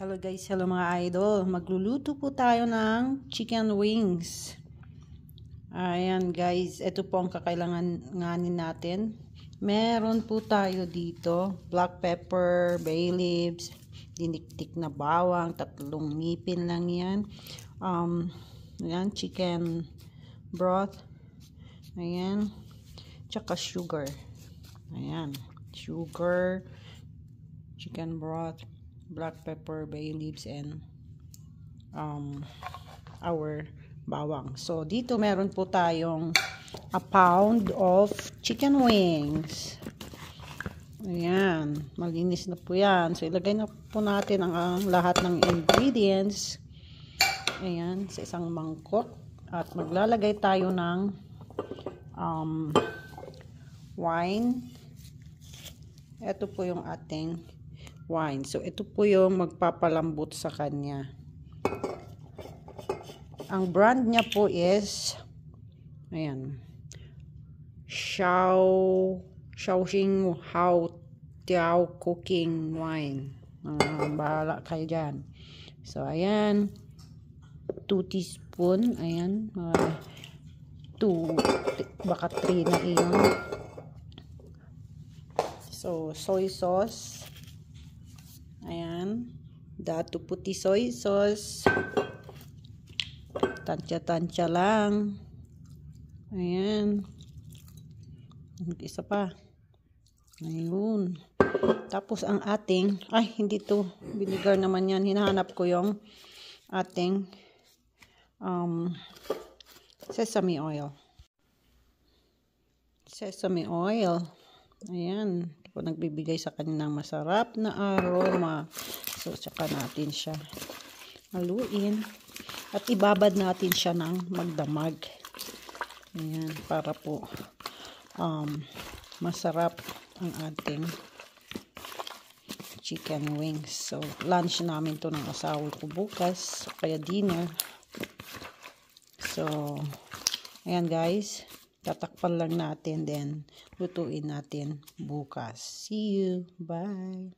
Hello guys, hello mga idol. Magluluto po tayo ng chicken wings. Ayan guys, ito po ang kakailanganin natin. Meron po tayo dito, black pepper, bay leaves, diniktik na bawang, 3 ngipin lang yan. Ayan, chicken broth. Ayan, tsaka sugar. Ayan, sugar, chicken broth, black pepper, bay leaves, and our bawang. So dito meron po tayong a pound of chicken wings. Ayan, malinis na po yan. So ilagay na po natin ang lahat ng ingredients. Ayan, sa isang mangkok. At maglalagay tayo ng wine. Ito po yung ating wine. So, ito po yung magpapalambot sa kanya. Ang brand niya po is, ayan, Shaoxing Hao Tiao Cooking Wine. Bahala kayo dyan. So, ayan, 2 teaspoon, ayan, 2, baka 3 na iyon. So, soy sauce. Ayan. Dato puti soy sauce. Tansya-tansya lang. Ayan. Isa pa. Ayun. Tapos ang ating, ay hindi to, vinegar naman yan. Hinahanap ko yung ating sesame oil. Sesame oil. Ayan. Po nagbibigay sa kanya ng masarap na aroma. So, tsaka natin siya haluin. At ibabad natin siya ng magdamag. Ayan, para po masarap ang ating chicken wings. So, lunch namin to ng asawa ko bukas. Kaya dinner. So, ayan guys. Tatakpan lang natin, then lutuin natin bukas. See you. Bye.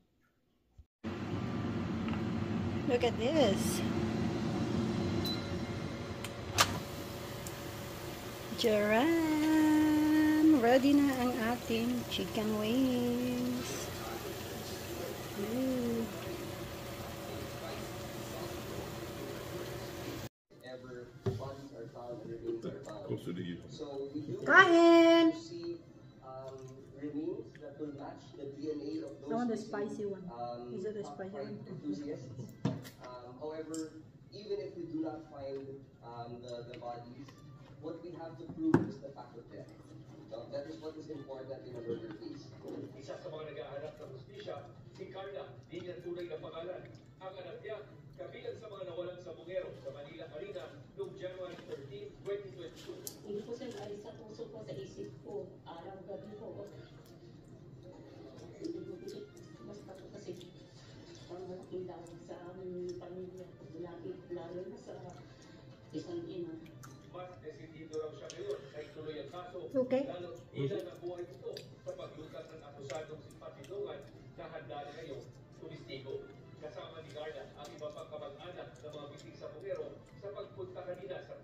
Look at this. Jaran! Ready na ang ating chicken wings. Ooh. Kain! I want the spicy one. Is it a spicy one? However, even if we do not find the bodies, what we have to prove is the fact of death. That is what is important in a murder case. Isa sa mga naghahanap ng hustisya, si Carla, di niya tunay na pangalan. Ang anak niya, kabilang sa mga nawalan sa Bungero sa Manila Arena noong January 13, 2022. Hindi po sir, alis sa puso ko, sa isip ko, araw-gabi ko. Hindi ko pilit, basta po kasi pangalaking dahil sa aming pamilya. Lalo na sa isang ina. Mas desidido raw siya ngayon na ituloy ang kaso. Okay. Lalo ilan ang buhay nito sa paglutas ng akusadong simpatidungan na handa na ngayong tumistigo. Kasama ni Carla ang iba pang kamag-anak ng mga bisig sa Bungero sa pagpunta kanina sa